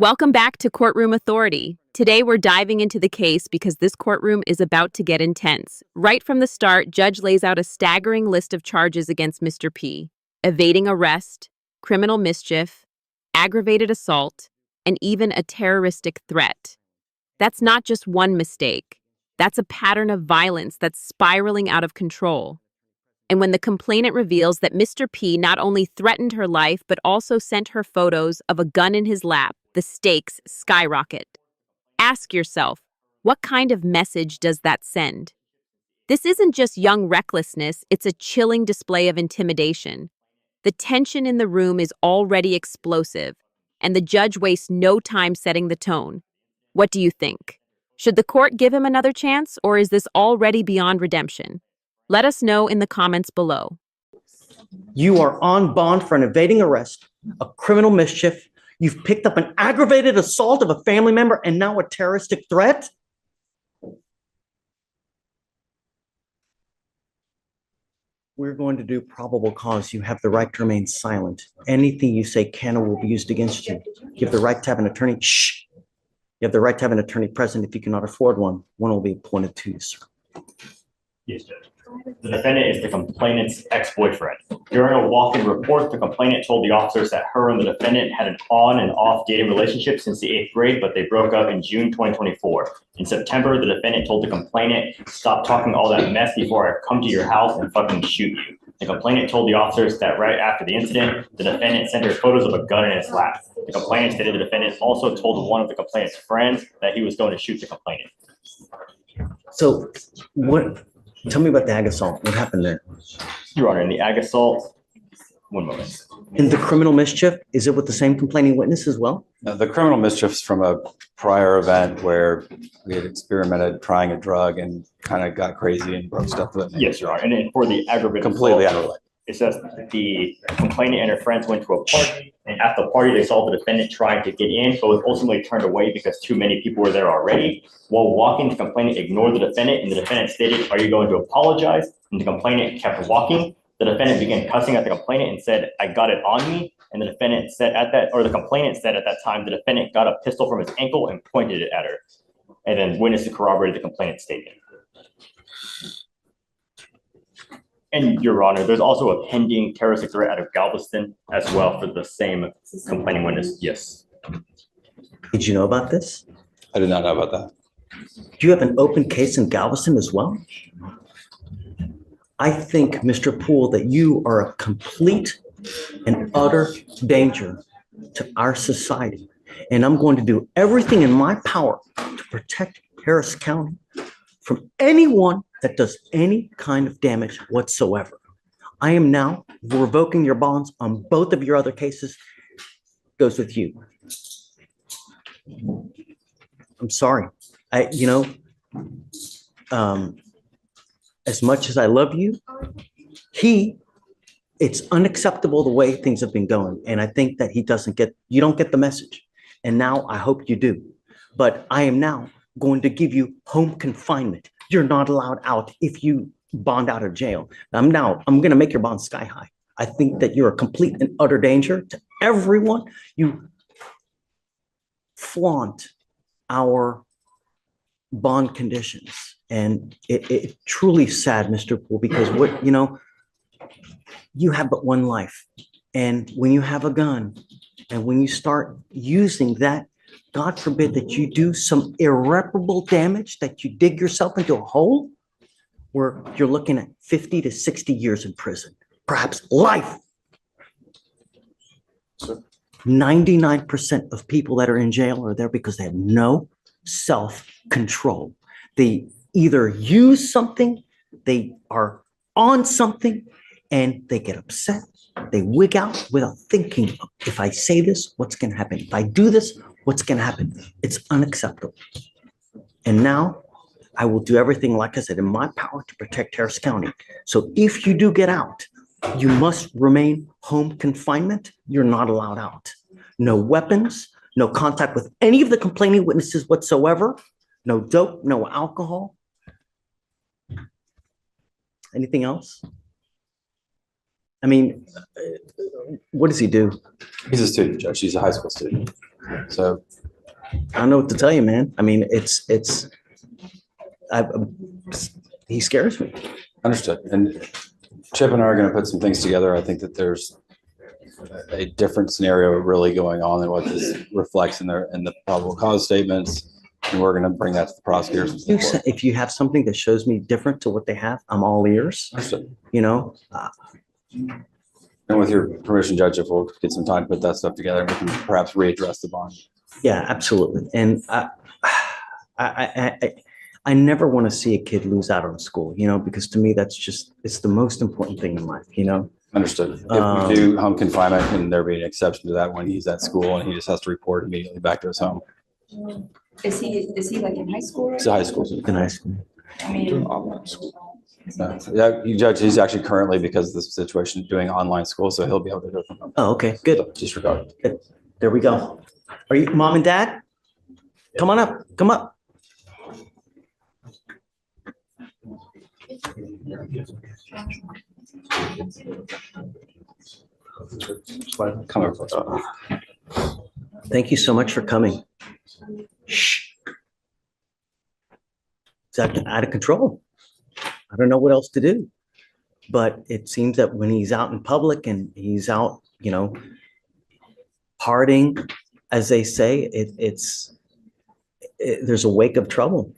Welcome back to Courtroom Authority. Today we're diving into the case because this courtroom is about to get intense. Right from the start, Judge lays out a staggering list of charges against Mr. P: evading arrest, criminal mischief, aggravated assault, and even a terroristic threat. That's not just one mistake. That's a pattern of violence that's spiraling out of control. And when the complainant reveals that Mr. P not only threatened her life, but also sent her photos of a gun in his lap, the stakes skyrocket. Ask yourself, what kind of message does that send? This isn't just young recklessness, it's a chilling display of intimidation. The tension in the room is already explosive, and the judge wastes no time setting the tone. What do you think? Should the court give him another chance, or is this already beyond redemption? Let us know in the comments below. You are on bond for an evading arrest, a criminal mischief. You've picked up an aggravated assault of a family member and now a terroristic threat? We're going to do probable cause. You have the right to remain silent. Anything you say can or will be used against you. You have the right to have an attorney. Shh. You have the right to have an attorney present. If you cannot afford one, one will be appointed to you, sir. Yes, Judge. The defendant is the complainant's ex-boyfriend. During a walk-in report, the complainant told the officers that her and the defendant had an on and off dating relationship since the 8th grade, but they broke up in June 2024. In September, the defendant told the complainant, "Stop talking all that mess before I come to your house and fucking shoot you." The complainant told the officers that right after the incident, the defendant sent her photos of a gun in his lap. The complainant stated the defendant also told one of the complainant's friends that he was going to shoot the complainant. So tell me about the ag assault. What happened there? Your Honor, in the ag assault, one moment. In the criminal mischief, is it with the same complaining witness as well? The criminal mischief's from a prior event where we had experimented trying a drug and kind of got crazy and broke stuff with it. Yes, Your Honor. And then for the aggravated Completely assault, unrelated. it says the complainant and her friends went to a party, and at the party they saw the defendant trying to get in, but was ultimately turned away because too many people were there already. While walking, the complainant ignored the defendant, and the defendant stated, "Are you going to apologize?" And the complainant kept walking. The defendant began cussing at the complainant and said, "I got it on me." And the defendant said the complainant said at that time, the defendant got a pistol from his ankle and pointed it at her. And then witnesses corroborated the complainant's statement. And Your Honor, there's also a pending terroristic threat out of Galveston as well for the same complaining witness. Yes. Did you know about this? I did not know about that. Do you have an open case in Galveston as well? I think, Mr. Poole, that you are a complete and utter danger to our society. And I'm going to do everything in my power to protect Harris County from anyone that does any kind of damage whatsoever. I am now revoking your bonds on both of your other cases. Goes with you. I'm sorry. As much as I love you, it's unacceptable the way things have been going. And I think that you don't get the message. And now I hope you do. But I am now going to give you home confinement. You're not allowed out if you bond out of jail. I'm going to make your bond sky high. I think that you're a complete and utter danger to everyone. You flaunt our bond conditions. And it truly sad, Mr. Poole, because you have but one life. And when you have a gun and when you start using that, God forbid that you do some irreparable damage, that you dig yourself into a hole where you're looking at 50 to 60 years in prison, perhaps life. 99% of people that are in jail are there because they have no self-control. They either use something, they are on something, and they get upset. They wig out without thinking, if I say this, what's going to happen? If I do this, what's going to happen? It's unacceptable. And now I will do everything, like I said, in my power to protect Harris County. So if you do get out, you must remain home confinement. You're not allowed out. No weapons, no contact with any of the complaining witnesses whatsoever, no dope, no alcohol. Anything else? I mean, what does he do? He's a student, Judge. He's a high school student. So I don't know what to tell you, man. I mean, I, he scares me. understood. And Chip and I are going to put some things together. I think that there's a different scenario really going on than what this reflects in the probable cause statements. And we're going to bring that to the prosecutors. If you have something that shows me different to what they have, I'm all ears. Understood. You know, And with your permission, Judge, if we'll get some time to put that stuff together, we can perhaps readdress the bond. yeah, absolutely. And I never want to see a kid lose out on school, you know, because to me, it's the most important thing in life, you know? Understood. If we do home confinement, can there be an exception to that when he's at school and he just has to report immediately back to his home? Is he like in high school? It's a high school student. In high school. I mean, Yeah, Judge, he's actually currently, because of this situation, doing online school, so he'll be able to do it from home. Oh, okay, good. So disregard. There we go. Are you mom and dad? Come on up, come up. Come over. Thank you so much for coming. Shh. It's out of control. I don't know what else to do. But it seems that when he's out in public and he's out, you know, partying, as they say, there's a wake of trouble.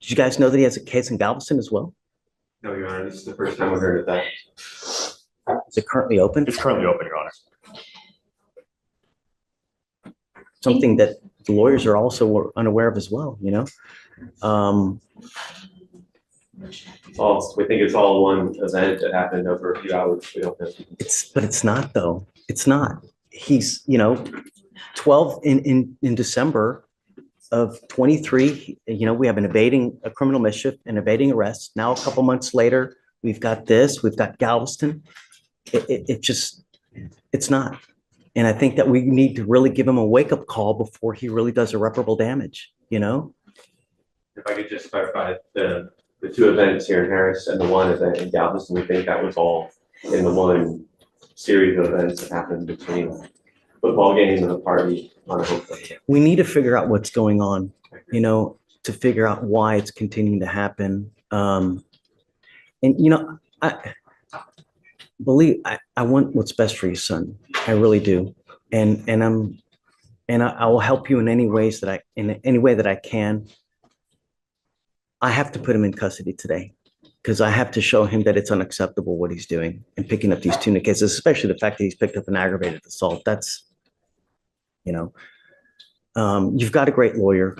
Did you guys know that he has a case in Galveston as well? No, Your Honor, this is the first time I've heard of that. Is it currently open? It's currently open, Your Honor. Something that the lawyers are also unaware of as well, you know? We think it's all one event that happened over a few hours. We don't know. But it's not though. It's not. He's, you know, 12 in December of 23, you know, we have a criminal mischief and evading arrest. Now, a couple months later, we've got Galveston. It's not. And I think that we need to really give him a wake-up call before he really does irreparable damage, you know? If I could just clarify, the two events here in Harris and the one event in Galveston, we think that was all in the one series of events that happened between football games and a party on a hotel. We need to figure out what's going on, you know, to figure out why it's continuing to happen. And, you know, I want what's best for your son. I really do. And I will help you in any way that I can. I have to put him in custody today because I have to show him that it's unacceptable what he's doing and picking up these tuna cases, especially the fact that he's picked up an aggravated assault. That's, you know, you've got a great lawyer.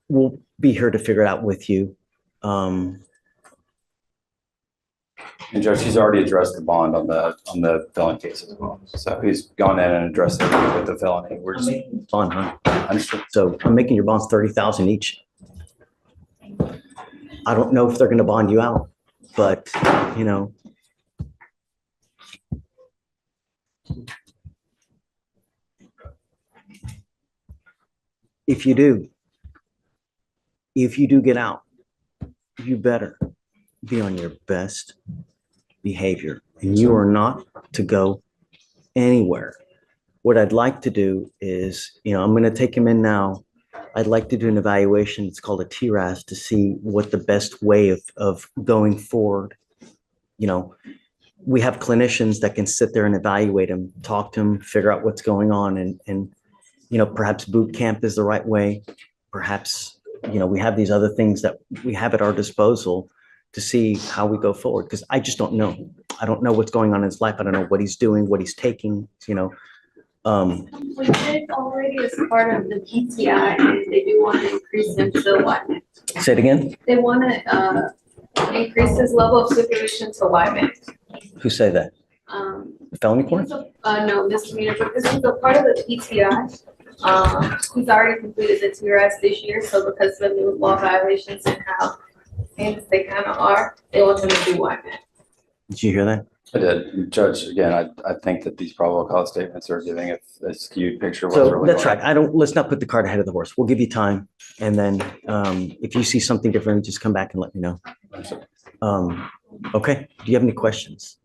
We'll be here to figure it out with you. And Judge, he's already addressed the bond on the felony case as well. So he's gone in and addressed it with the felony. We're just Bond, huh? understood. So I'm making your bonds 30,000 each. I don't know if they're going to bond you out, but you know. If you do get out, you better be on your best behavior, and you are not to go anywhere. What I'd like to do is, you know, I'm going to take him in now. I'd like to do an evaluation. It's called a TRAS to see what the best way of going forward. You know, we have clinicians that can sit there and evaluate him, talk to him, figure out what's going on, and you know, perhaps boot camp is the right way. Perhaps, you know, we have these other things that we have at our disposal to see how we go forward. Because I just don't know. I don't know what's going on in his life. I don't know what he's doing, what he's taking, you know. we did already as part of the PTI, and they do want to increase him to what? Say it again. They want to increase his level of supervision to YMAX. Who say that? The felony court? No, misdemeanor, but this is a part of the PTI. He's already completed the TRS this year, so because of the new law violations and how things they kind of are, they want him to do YMAX. Did you hear that? I did. Judge, again, I think that these probable cause statements are giving a skewed picture of what's So really that's going right. Let's not put the cart ahead of the horse. We'll give you time. And then if you see something different, just come back and let me know. on. Okay. Do you have any questions?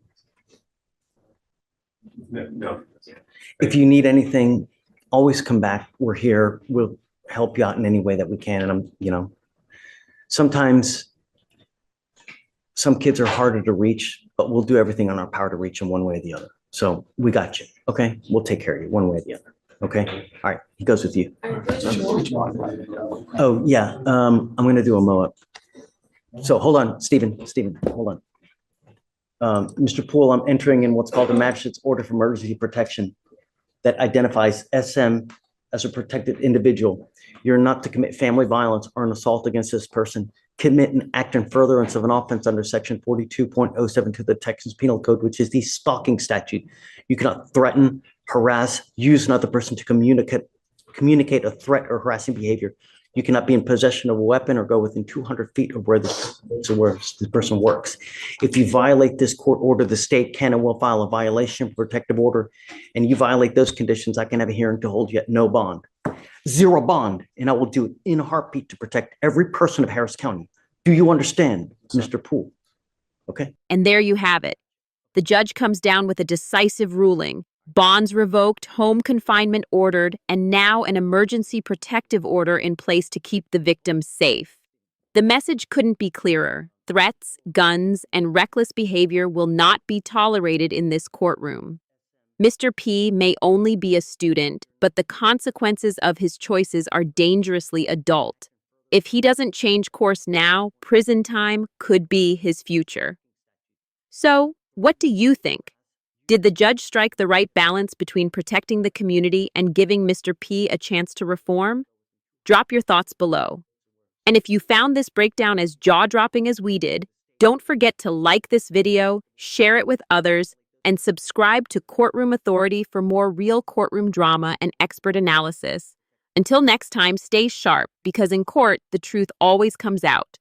No. If you need anything, always come back. We're here. We'll help you out in any way that we can. And sometimes some kids are harder to reach, but we'll do everything in our power to reach them one way or the other. So we got you. Okay. We'll take care of you one way or the other. Okay. All right. He goes with you. Oh, yeah. I'm going to do a mow up. So hold on, Stephen, hold on. Mr. Poole, I'm entering in what's called the magistrate's order for emergency protection that identifies SM as a protected individual. You're not to commit family violence or an assault against this person, commit an act in furtherance of an offense under section 42.072 of the Texas Penal Code, which is the stalking statute. You cannot threaten, harass, use another person to communicate a threat or harassing behavior. You cannot be in possession of a weapon or go within 200 feet of where this person works. If you violate this court order, the state can and will file a violation of protective order, and you violate those conditions, I can have a hearing to hold you at no bond. Zero bond, and I will do it in a heartbeat to protect every person of Harris County. Do you understand, Mr. Poole? Okay. And there you have it. The judge comes down with a decisive ruling. Bonds revoked, home confinement ordered, and now an emergency protective order in place to keep the victim safe. The message couldn't be clearer. Threats, guns, and reckless behavior will not be tolerated in this courtroom. Mr. P may only be a student, but the consequences of his choices are dangerously adult. If he doesn't change course now, prison time could be his future. So, what do you think? Did the judge strike the right balance between protecting the community and giving Mr. P a chance to reform? Drop your thoughts below. And if you found this breakdown as jaw-dropping as we did, don't forget to like this video, share it with others, and subscribe to Courtroom Authority for more real courtroom drama and expert analysis. Until next time, stay sharp, because in court, the truth always comes out.